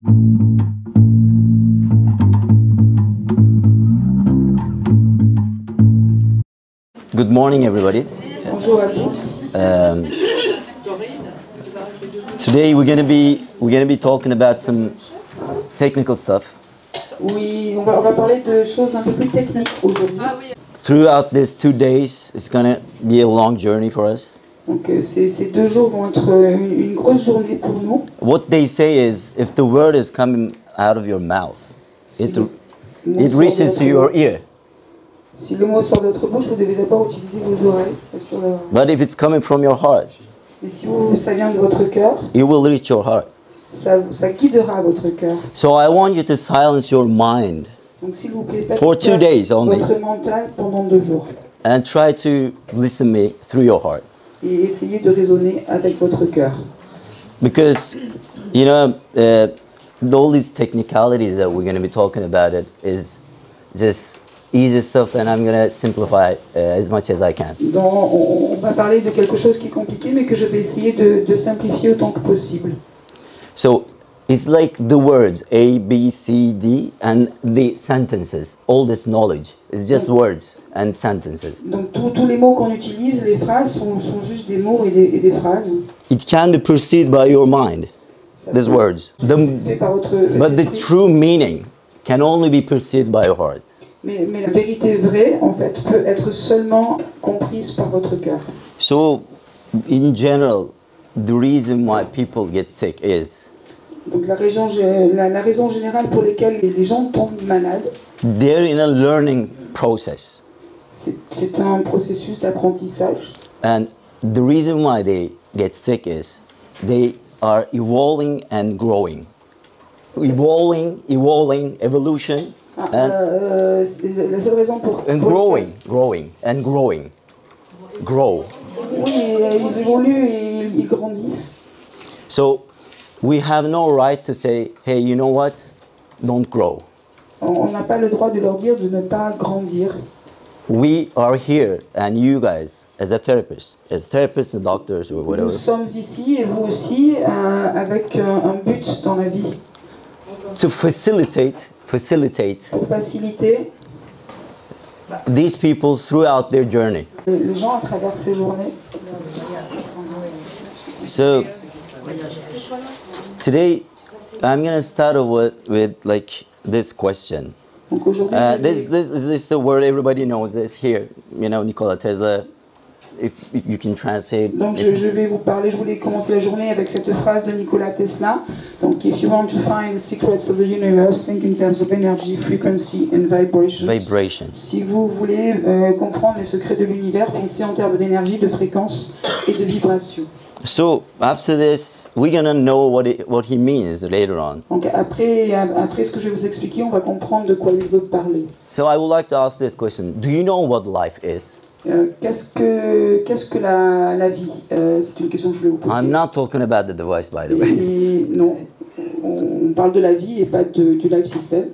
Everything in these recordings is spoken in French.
Good morning, everybody. Bonjour à tous. Today we're gonna be talking about some technical stuff. Oui, on va parler de choses un peu plus techniques aujourd'hui. Throughout these 2 days, it's gonna be a long journey for us. Donc ces 2 jours vont être une grosse journée pour nous. What they say is, if the word is coming out of your mouth, it reaches to your ear. Si le mot sort de votre bouche, vous devez d'abord utiliser vos oreilles. But if it's coming from your heart, Mais si ça vient de votre cœur, it will reach your heart. ça guidera votre cœur. So I want you to silence your mind Donc s'il vous plaît, faites for 2 days only, votre mental pendant 2 jours. and try to listen me through your heart. Et essayez de raisonner avec votre cœur. Because, you know, all these technicalities that we're going to be talking about it is just easy stuff, and I'm going to simplify as much as I can. Donc, on va parler de quelque chose qui est compliqué, mais que je vais essayer de simplifier autant que possible. So, it's like the words A, B, C, D, and the sentences. All this knowledge is just words and sentences. Donc tous les mots qu'on utilise, les phrases sont juste des mots et des phrases. It can be perceived by your mind, these words. But the true meaning can only be perceived by your heart. Mais la vérité vraie, en fait, peut être seulement comprise par votre cœur. So, in general, the reason why people get sick is Donc la raison générale pour laquelle les gens tombent malades, they're in a learning process. c'est un processus d'apprentissage. And the reason why they get sick is they are evolving and growing. Evolving, evolution, C'est la seule raison pour... and growing. Grow. Oui, ils évoluent et ils grandissent. So we have no right to say, hey, you know what? Don't grow. On n'a pas le droit de leur dire de ne pas grandir. We are here, and you guys, as therapists and doctors or whatever. Nous sommes ici, et vous aussi, avec un but dans la vie. To facilitate Pour faciliter these people throughout their journey. les gens à travers ces journées. So today I'm going to start with like this question. Donc aujourd'hui, This is a word everybody knows this here. You know, Nikola Tesla. If you can translate. donc je vais vous parler, je voulais commencer la journée avec cette phrase de Nikola Tesla. Donc, if you want to find the secrets of the universe, think in terms of energy, frequency and vibration. Si vous voulez comprendre les secrets de l'univers, pensez en termes d'énergie, de fréquence et de vibration. So after this, we're gonna know what he means later on. Donc après ce que je vais vous expliquer, on va comprendre de quoi il veut parler. So I would like to ask this question: do you know what life is? Qu'est-ce que la vie? C'est une question que je voulais vous poser. I'm not talking about the device, by the way. Et non, on parle de la vie et pas du life system.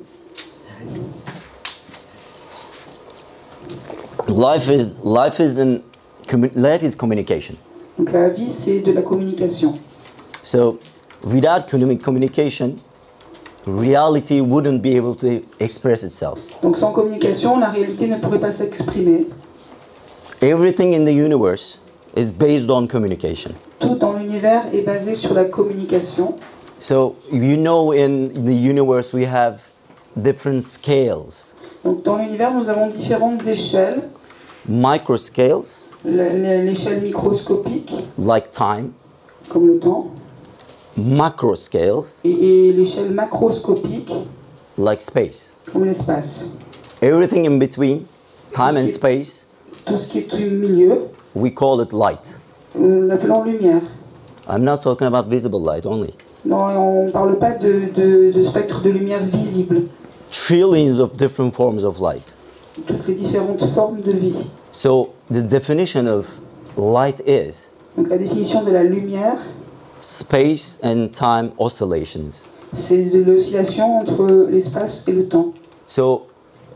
Life is communication. Donc la vie, c'est de la communication. So without communication, reality wouldn't be able to express itself. Donc sans communication, la réalité ne pourrait pas s'exprimer. Everything in the universe is based on communication. Tout dans l'univers est basé sur la communication. So you know, in the universe we have different scales. Donc dans l'univers, nous avons différentes échelles. Microscales, L'échelle microscopique, like time. comme le temps. Macroscales, Et l'échelle macroscopique, like space. comme l'espace. Everything in between, time and space, Tout ce qui est au milieu, we call it light. nous l'appelons lumière. I'm not talking about visible light only. Non, on ne parle pas de spectre de lumière visible. Trillions of different forms of light. Toutes les différentes formes de vie. So the definition of light is Donc la définition de la lumière, space and time oscillations. c'est de l'oscillation entre l'espace et le temps. So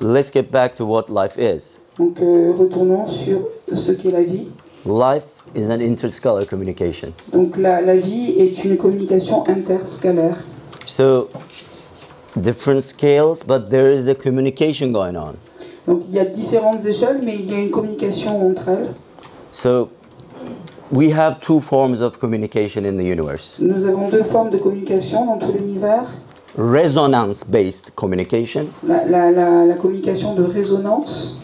let's get back to what life is. Donc retournons sur ce qu'est la vie. Life is an interscalar communication. Donc la vie est une communication interscalaire. So, different scales, but there is a communication going on. Donc il y a différentes échelles, mais il y a une communication entre elles. So, we have two forms of communication in the universe. Nous avons deux formes de communication dans tout l'univers. Resonance-based communication. La communication de résonance.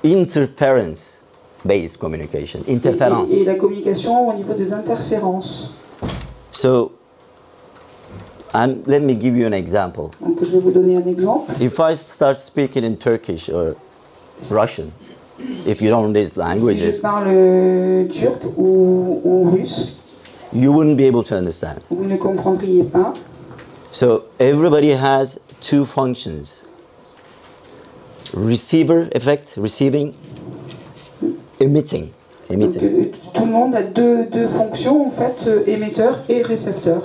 Interference-based communication. Interference. Et la communication au niveau des interférences. So, let me give you an example. Donc je vais vous donner un exemple. If I start speaking in Turkish or Russian, if you don't know these languages, si je parle turc ou russe, you wouldn't be able to understand. Vous ne comprendriez pas. So everybody has two functions. Receiver effect, receiving, emitting. Donc, tout le monde a deux fonctions en fait, émetteur et récepteur.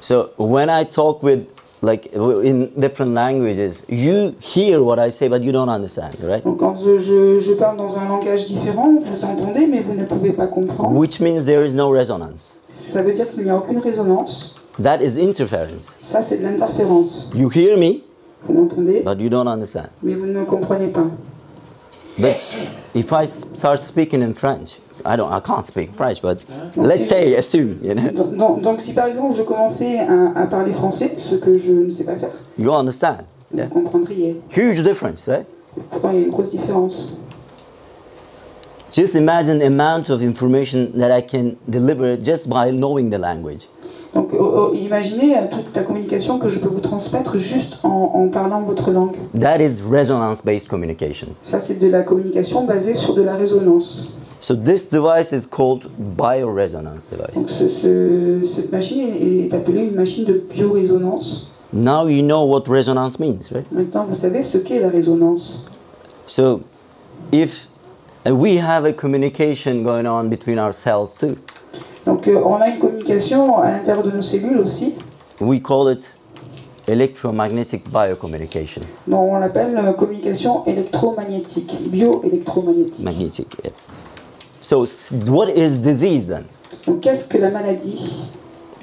So when I talk with, like, in different languages, you hear what I say, but you don't understand, right? Donc quand je parle dans un langage différent, vous entendez, mais vous ne pouvez pas comprendre. Which means there is no resonance. Ça veut dire qu'il n'y a aucune résonance. That is interference. Ça, c'est de l'interférence. You hear me, vous m'entendez, but you don't understand. Mais vous ne me comprenez pas. But if I start speaking in French, I can't speak French, but let's say, assume, you know. Donc si par exemple je commençais à parler français, ce que je ne sais pas faire, you understand. Vous comprendriez. Huge difference, right? Pourtant il y a une grosse différence. Just imagine the amount of information that I can deliver just by knowing the language. Donc imaginez toute la communication que je peux vous transmettre juste en parlant votre langue. That is resonance-based communication. Ça c'est de la communication basée sur de la résonance. So this device is called Bioresonance device. Donc cette machine est appelée une machine de biorésonance. Now you know what resonance means, right? Maintenant vous savez ce qu'est la résonance. So if we have a communication going on between our cells too. Donc on a une communication à l'intérieur de nos cellules aussi. We call it electromagnetic biocommunication. Non, on l'appelle communication électromagnétique, bioélectromagnétique. Magnetic, yes. So what is disease then? Donc qu'est-ce que la maladie?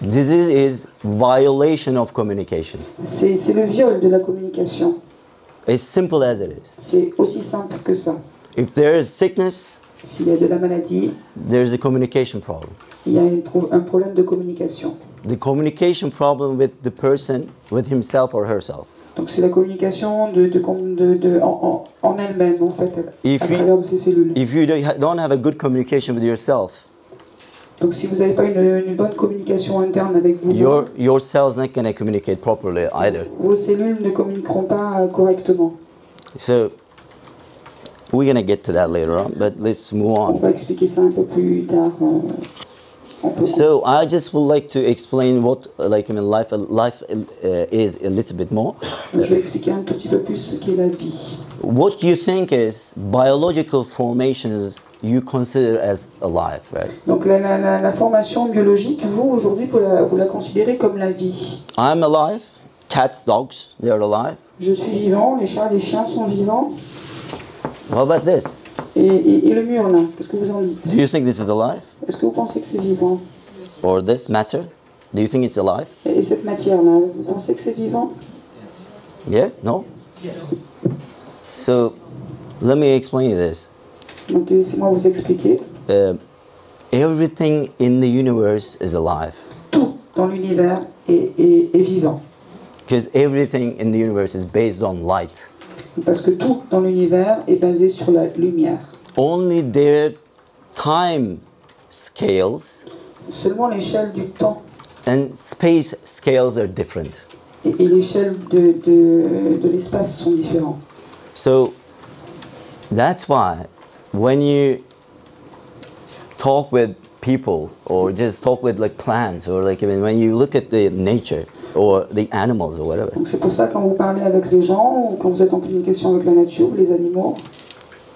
Disease is violation of communication. C'est le viol de la communication. As simple as it is. C'est aussi simple que ça. If there is sickness, s'il y a de la maladie, there is a communication problem. Il y a un problème de communication. The communication problem with the person, with himself or herself. Donc c'est la communication en elle-même en fait, à travers de ces cellules. If you don't have a good communication with yourself, donc si vous n'avez pas une bonne communication interne avec vous, your cells not going to communicate properly either. Vos cellules ne communiqueront pas correctement. So we're going to get to that later on, but let's move on. On va expliquer ça un peu plus tard. So I just would like to explain what, like, I mean, life is a little bit more. Je vais expliquer un tout petit peu plus ce qu'est la vie. What you think is biological formations you consider as alive, right? Donc la formation biologique, vous aujourd'hui vous la considérez comme la vie. I'm alive. Cats, dogs, they're alive. Je suis vivant. Les chats, les chiens sont vivants. How about this? Et le mur là, qu'est-ce que vous en dites? Do you think this is alive? Est-ce que vous pensez que c'est vivant? Or this matter? Do you think it's alive? Et cette matière là, vous pensez que c'est vivant? Yeah? No? So, let me explain you this. Donc laissez-moi vous expliquer. Everything in the universe is alive. Tout dans l'univers est vivant. Because everything in the universe is based on light. Parce que tout dans l'univers est basé sur la lumière. Only their time scales Seulement l'échelle du temps and space scales are different. et l'échelle de l'espace sont différents. So that's why when you talk with people or just talk with like plants or like when you look at the nature or the animals or whatever. Donc c'est pour ça quand vous parlez avec les gens ou quand vous êtes en communication avec la nature ou les animaux,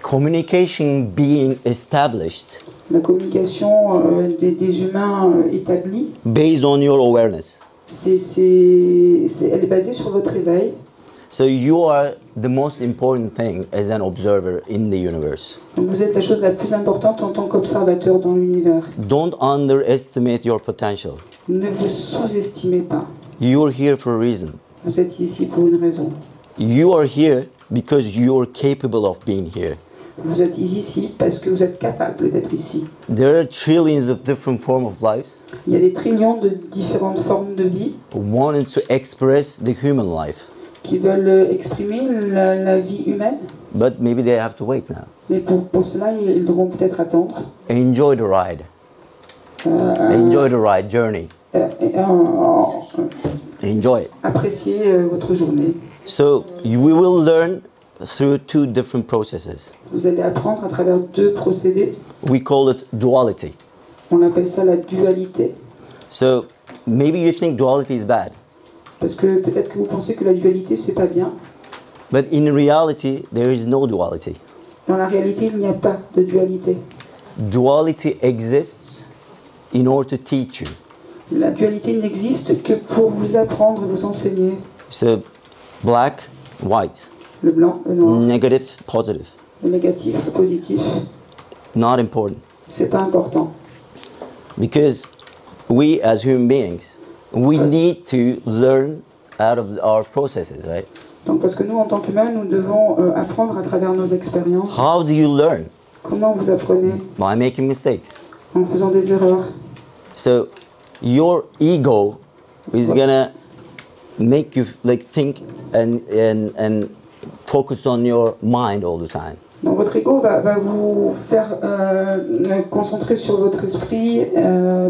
communication being established, la communication des humains établie, based on your awareness. Elle est basée sur votre éveil. So you are the most important thing as an observer in the universe. Donc vous êtes la chose la plus importante en tant qu'observateur dans l'univers. Don't underestimate your potential. Ne vous sous-estimez pas. You're here for a reason. Vous êtes ici pour une raison. You are here because you're capable of being here. Vous êtes ici parce que vous êtes capable d'être ici. There are trillions of different forms of lives. Il y a des trillions de différentes formes de vie Wanting to express the human life. Qui veulent exprimer la vie humaine. But maybe they have to wait now. Mais pour cela, ils devront peut-être attendre. Enjoy the ride. Enjoy the ride, journey. Enjoy it. Appréciez votre journée. So we will learn through two different processes. Vous allez apprendre à travers deux procédés. We call it duality. On appelle ça la dualité. So maybe you think duality is bad. Parce que peut-être que vous pensez que la dualité c'est pas bien. But in reality, there is no duality. Dans la réalité, il n'y a pas de dualité. Duality exists in order to teach you. La dualité n'existe que pour vous apprendre, vous enseigner. So black, white. Le blanc, le noir. Negative, positive. Le négatif, le positif. Not important. C'est pas important. Because we as human beings, we need to learn out of our processes, right? Donc parce que nous, en tant qu'humains, nous devons apprendre à travers nos expériences. How do you learn? Comment vous apprenez? By making mistakes. En faisant des erreurs. So your ego is gonna make you like think and focus on your mind all the time. Donc votre ego va vous faire concentrer sur votre esprit,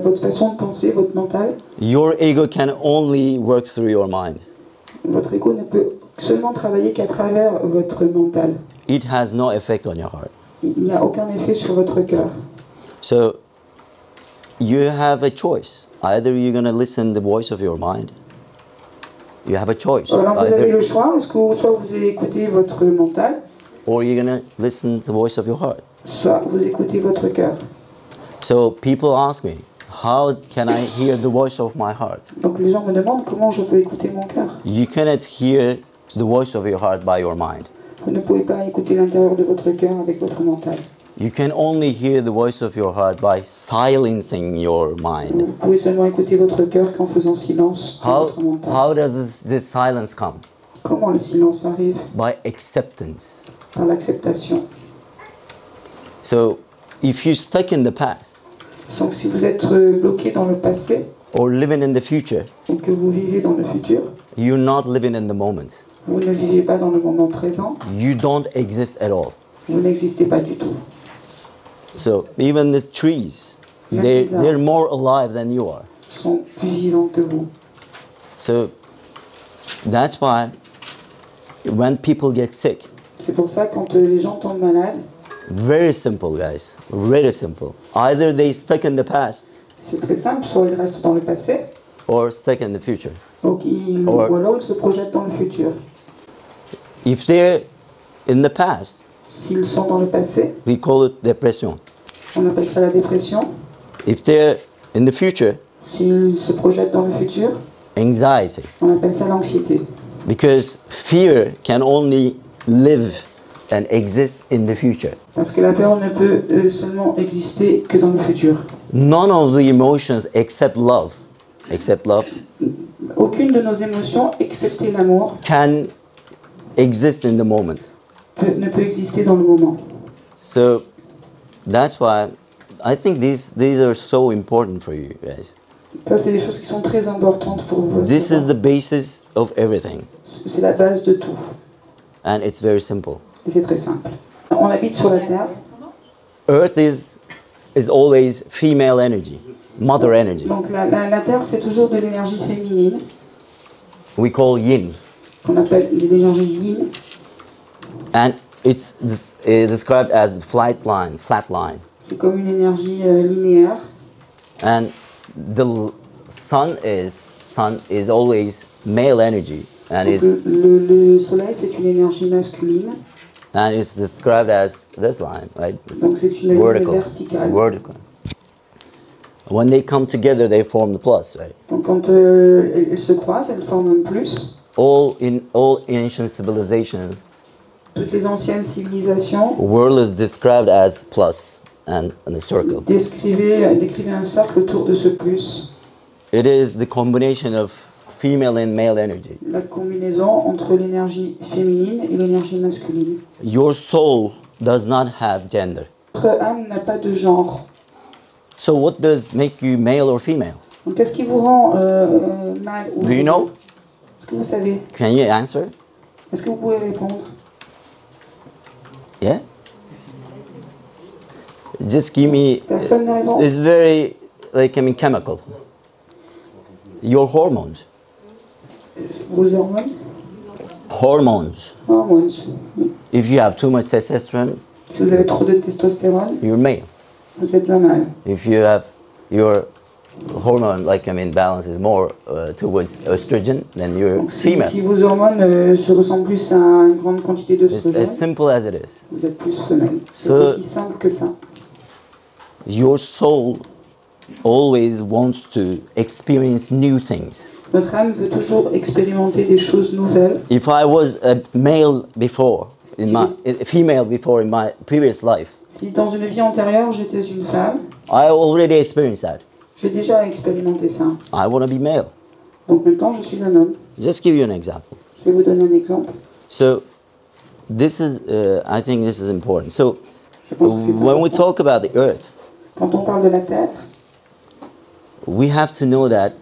votre façon de penser, votre mental. Your ego can only work through your mind. Votre ego ne peut seulement travailler qu'à travers votre mental. It has no effect on your heart. Il n'y a aucun effet sur votre cœur. So you have a choice. Either you're going to listen to the voice of your mind. You have a choice. Alors vous avez le choix, est-ce que soit vous écoutez votre mental, or you're going to listen to the voice of your heart. Soit vous écoutez votre cœur. So people ask me, how can I hear the voice of my heart? Donc les gens me demandent comment je peux écouter mon cœur. You cannot hear the voice of your heart by your mind. Vous ne pouvez pas écouter l'intérieur de votre cœur avec votre mental. You can only hear the voice of your heart by silencing your mind. Vous pouvez seulement écouter votre cœur qu'en faisant silence de votre mental. How does this silence come? Comment le silence arrive? By acceptance. Par l'acceptation. So, if you're stuck in the past, donc si vous êtes bloqué dans le passé, or living in the future, ou que vous vivez dans le futur, you're not living in the moment. Vous ne vivez pas dans le moment présent. You don't exist at all. Vous n'existez pas du tout. So even the trees, they're more alive than you are. Sont plus vivants que vous. So that's why when people get sick, c'est pour ça quand les gens tombent malades, very simple guys, very simple. Either they stuck in the past, c'est très simple, soit ils restent dans le passé, or stuck in the future. Donc ou alors ils se projettent dans le futur. If they're in the past, s'ils sont dans le passé, we call it depression. On appelle ça la dépression. If they're in the future, s'ils se projettent dans le futur, anxiety. On appelle ça l'anxiété. Because fear can only live and exist in the future. Parce que la peur ne peut seulement exister que dans le futur. None of the emotions except love, aucune de nos émotions, excepté l'amour, can exist in the moment. Ne peut exister dans le moment. So that's why I think these are so important for you guys. Ça, c'est des choses qui sont très importantes pour vous. This is the basis of everything. C'est la base de tout. And it's very simple. Et c'est très simple. On habite sur la Terre. Earth is always female energy, mother energy. Donc la Terre, c'est toujours de l'énergie féminine. We call yin. Qu'on appelle l'énergie yin. And it's described as flat line. C'est comme une énergie linéaire. And the sun is always male energy, and le soleil c'est une énergie masculine. And it's described as this line, right? Donc c'est une ligne verticale. Vertical. When they come together, they form the plus, right? Donc quand elles se croisent, elles forment un plus. All ancient civilizations. Toutes les anciennes civilisations. World is described as plus and a circle. Décrivez un cercle autour de ce plus. It is the combination of female and male energy. La combinaison entre l'énergie féminine et l'énergie masculine. Your soul does not have gender. Votre âme n'a pas de genre. So what does make you male or female? Donc qu'est-ce qui vous rend mâle ou Do you know? Est-ce que vous savez? Can you answer? Est-ce que vous pouvez répondre? Yeah? Just give me, Personne ne répond. it's very, like, I mean, chemical. Your hormones. Vos hormones? Hormones. Hormones. If you have too much testosterone, Si vous avez trop de testostérone, you're male. vous êtes un mâle. If you have your hormone, like, I mean, balance is more towards estrogen, then you're Donc, female. si vos hormones se ressemblent plus à une grande quantité It's d'œstrogène, as simple as it is. vous êtes plus femelle. C'est So- aussi simple que ça. Your soul always wants to experience new things. Notre âme veut toujours expérimenter des choses nouvelles. If I was a male before, a female before in my previous life, Si dans une vie antérieure j'étais une femme, I already experienced that. j'ai déjà expérimenté ça. I want to be male. Donc maintenant je suis un homme. Just give you an example. Je vais vous donner un exemple. So, this is, I think this is important. So, Je pense que c'est when we important. talk about the earth, Quand on parle de la Terre, we have to know that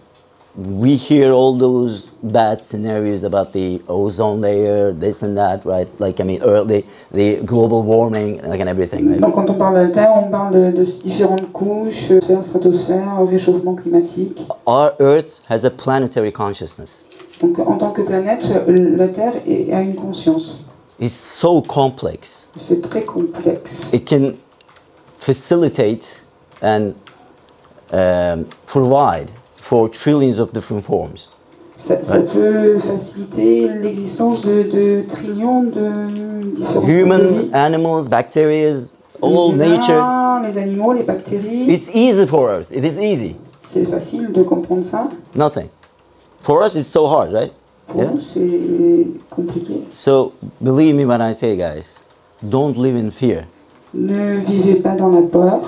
we hear all those bad scenarios about the ozone layer, this and that, right? Like, I mean, the global warming, like, and everything, right? donc quand on parle de la Terre, on parle de différentes couches, sphère, stratosphère, réchauffement climatique. Our Earth has a planetary consciousness. Donc en tant que planète, la Terre a une conscience. It's so complex. C'est très complexe. It can facilitate and provide for trillions of different forms. Ça peut faciliter l'existence de trillions de différentes Human, formes de vie. animals, bacteria, all Les nature. humains, les animaux, les bactéries. It's easy for Earth. It is easy. C'est facile de comprendre ça. Nothing. For us, it's so hard, right? Pour Yeah. nous, c'est compliqué. So believe me when I say, guys, don't live in fear. Ne vivez pas dans la peur.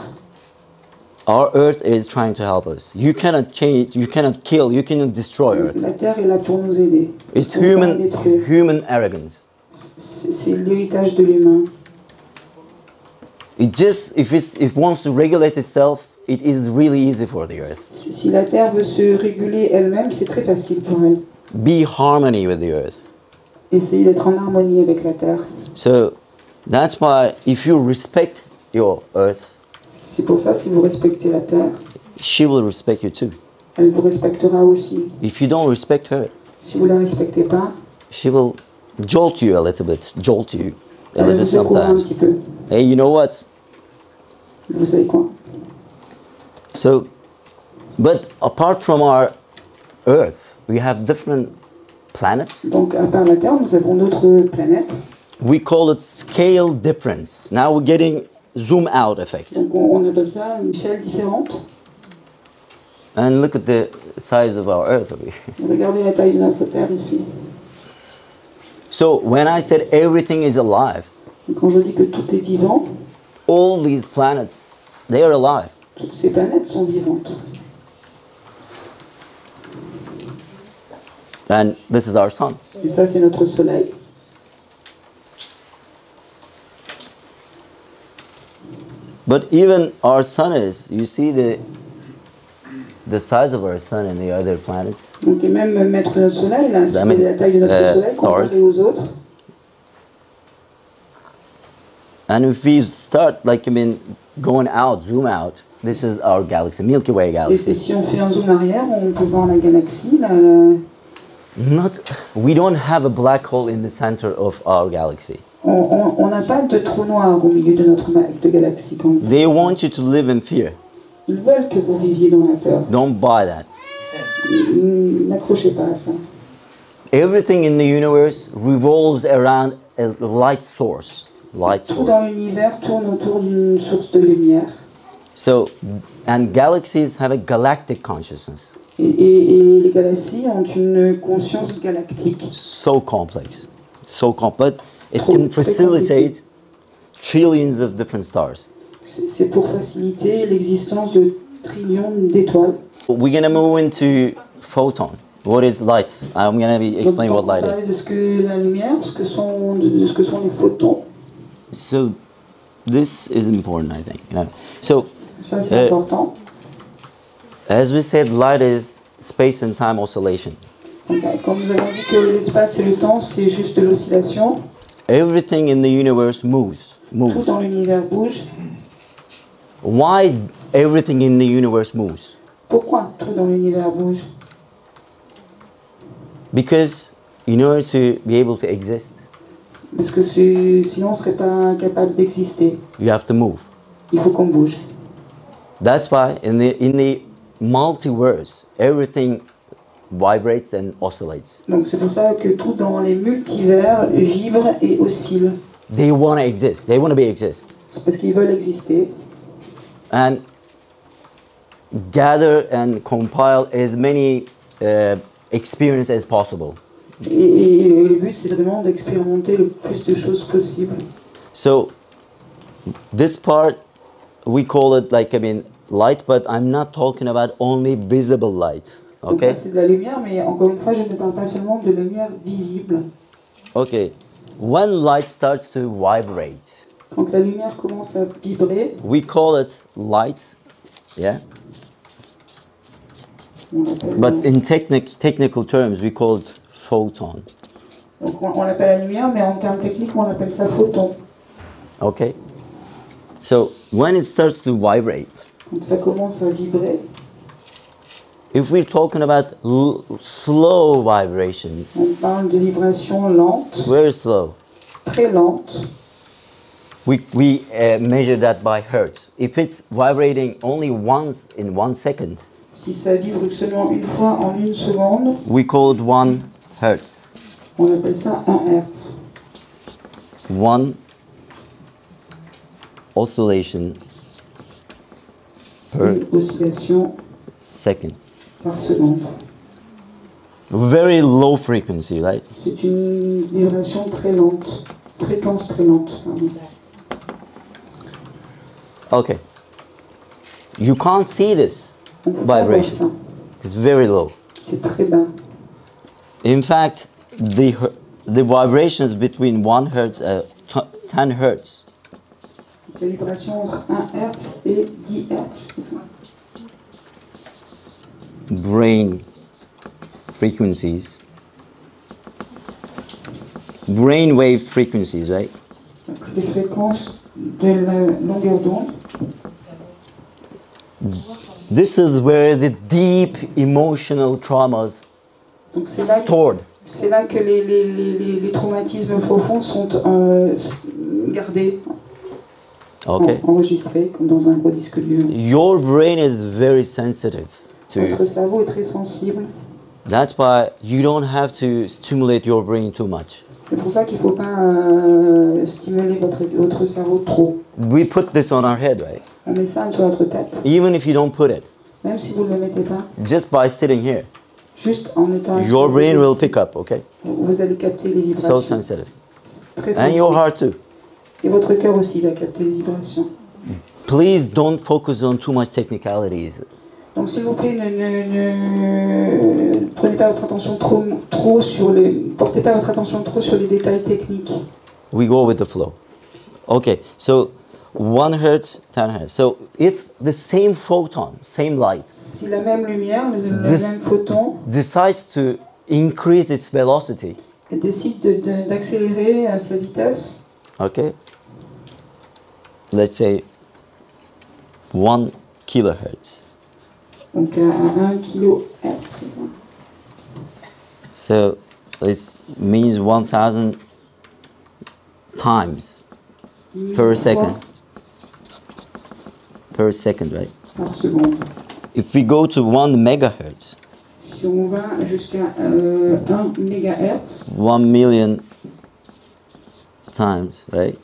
Our Earth is trying to help us. You cannot change, you cannot kill, you cannot destroy Earth. La Terre est là pour nous aider. It's On peut pas human, détruire. human arrogance. C'est l'héritage de l'humain. It just, if it wants to regulate itself, it is really easy for the Earth. Si la Terre veut se réguler elle-même, c'est très facile pour elle. Be harmony with the Earth. Essayez d'être en harmonie avec la Terre. So that's why if you respect your Earth, C'est pour ça, si vous respectez la Terre, she will respect you too. elle vous respectera aussi. If you don't respect her, Si vous la respectez pas, she will jolt you a little bit elle vous secouera un sometimes. petit peu. Hey, you know what? Vous savez quoi? So, but apart from our Earth, we have different planets. Donc, à part la Terre, nous avons d'autres planètes. We call it scale difference. Now we're getting zoom out effect. Donc, on appelle ça une échelle différente. And look at the size of our Earth over here. Regardez la taille de notre Terre ici. So when I said everything is alive, Et quand je dis que tout est vivant, all these planets, they are alive. toutes ces planètes sont vivantes. And this is our sun. Et ça, c'est notre Soleil. But even our sun is, you see the size of our sun and the other planets. Donc, et même mettre notre Soleil, là, c'est I mean, la taille de notre Soleil stars. comparé aux autres. And if we start, like, I mean, going out, zoom out, this is our galaxy, Milky Way Et galaxy. si on fait un zoom arrière, on peut voir la galaxie. We don't have a black hole in the center of our galaxy. On n'a pas de trou noir au milieu de notre de galaxie. Quand They want you to live in fear. ils veulent que vous viviez dans la peur. Don't buy that. N'accrochez pas à ça. Everything in the universe revolves around a light source. Light Tout source. dans l'univers tourne autour d'une source de lumière. So, and galaxies have a galactic consciousness. Et les galaxies ont une conscience galactique. So complex. So complex. It Trop- can très facilitate trillions of different stars. C'est pour faciliter l'existence de trillions d'étoiles. We're going to move into Photon. What is light? I'm going to explain what light is. De ce que la lumière, de ce que sont les photons. So this is important, I think. So ça c'est important. As we said, light is space and time oscillation. Okay. Comme nous avons dit que l'espace et le temps, c'est juste de l'oscillation. Everything in the universe moves. Tout dans l'univers bouge. Why everything in the universe moves? Pourquoi tout dans l'univers bouge? Because in order to be able to exist, parce que sinon on ne serait pas capable d'exister. You have to move. Il faut qu'on bouge. That's why in the multiverse, everything vibrates and oscillates. Donc c'est pour ça que tout dans les multivers vibre et oscille. They want to exist. They want to exist. C'est parce qu'ils veulent exister. And gather and compile as many experiences as possible. Et le but c'est vraiment d'expérimenter le plus de choses possible. So this part we call it light, but I'm not talking about only visible light. Okay? Donc c'est de la lumière, mais encore une fois, je ne parle pas seulement de lumière visible. Okay. When light starts to vibrate, quand la lumière commence à vibrer, we call it light, yeah. But in technical terms, we call it photon. Donc on l'appelle la lumière, mais en termes techniques, on appelle ça photon. Okay. So when it starts to vibrate, donc ça commence à vibrer. If we're talking about slow vibrations, on parle de vibrations lentes. Very slow. Très lentes. We measure that by hertz. If it's vibrating only once in 1 second, si ça vibre seulement une fois en 1 seconde, we call it 1 hertz. On appelle ça 1 hertz. 1 oscillation per oscillation second. Par seconde. Very low frequency, right? C'est une vibration très lente, fréquence très lente. Okay. You can't see this vibration. It's very low. C'est très bas. In fact, the vibrations between 1 hertz, 10 hertz. La vibration entre 1 hertz et 10 hertz. Brain frequencies, brain wave frequencies, right? Les fréquences de la longueur d'onde. This is where the deep emotional traumas stored. C'est là que les traumatismes profonds sont gardés. Okay. Enregistrés comme dans un gros disque dur. Your brain is very sensitive. Votre cerveau est très sensible. That's why you don't have to stimulate your brain too much. C'est pour ça qu'il ne faut pas stimuler votre cerveau trop. We put this on our head, right? On met ça sur notre tête. Even if you don't put it. Même si vous ne le mettez pas. Just by sitting here. Juste en étant assis. Your brain will pick up, okay? Vous allez capter les vibrations. So sensitive. And your heart too. Et votre cœur aussi va capter les vibrations. Please don't focus on too much technicalities. Donc s'il vous plaît, ne prenez pas votre attention trop sur portez pas votre attention trop sur les détails techniques. We go with the flow. Okay, so 1 hertz, 10 hertz. So if the same photon, same light, si la même lumière, le même photon, decides to increase its velocity, elle décide d'accélérer à sa vitesse. Okay, let's say 1 kilohertz. Donc à 1 kHz. So it means 1,000 times per second. Per second, right? Par seconde. If we go to 1 megahertz. Si on va jusqu'à 1 mégahertz. 1 million times, right?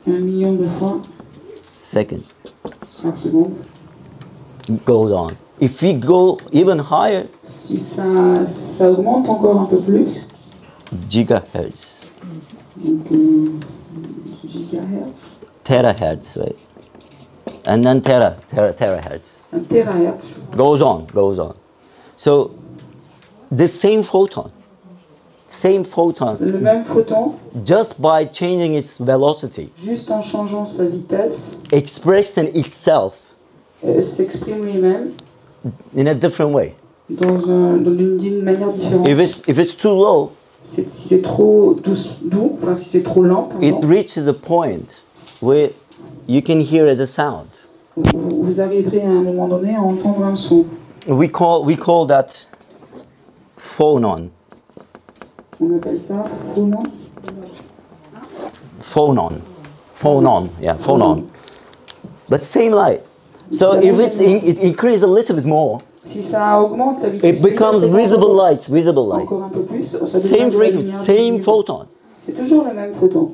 1 million de fois. Second. Par seconde. Goes on. If we go even higher, si ça augmente encore un peu plus, gigahertz, donc gigahertz, terahertz, right? And then terahertz. Un terahertz. Goes on. So the same photon, le même photon, just by changing its velocity, juste en changeant sa vitesse, expressing itself s'exprime lui-même in a different way. d'une manière différente. If it's too low, Si c'est trop doux, enfin si c'est trop lent, it reaches a point where you can hear as a sound. Vous arriverez à un moment donné à entendre un son. We call that phonon. On appelle ça phonon. Phonon, yeah, phonon. But same light. So if it increases a little bit more, si ça augmente la vitesse, it becomes visible light. Encore un peu plus, ça same devient frequency, same photon. C'est toujours le même photon.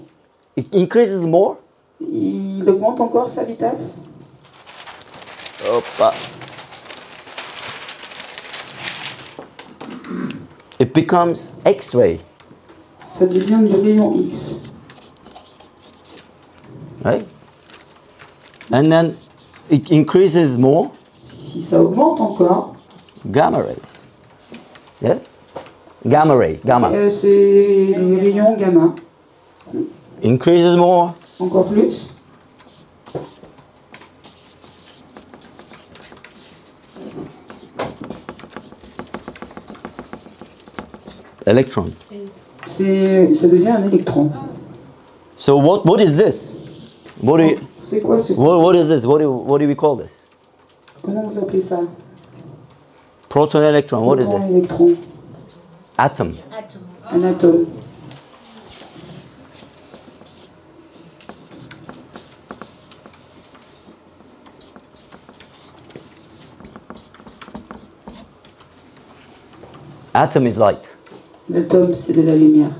It increases more. Il augmente encore sa vitesse. Opa. It becomes X-ray. Ça devient du rayon X. Right? And then it increases more. Si ça augmente encore. Gamma rays. Yeah? Gamma ray. Gamma. C'est le rayon gamma. Increases more. Encore plus. Electron. Ça devient un électron. So what is this? C'est quoi ce? What is this? What do we call this? Comment vous appelez ça? Proton electron. What is it? Électron. Atom. Un atome. Atom is light. L'atome, c'est de la lumière.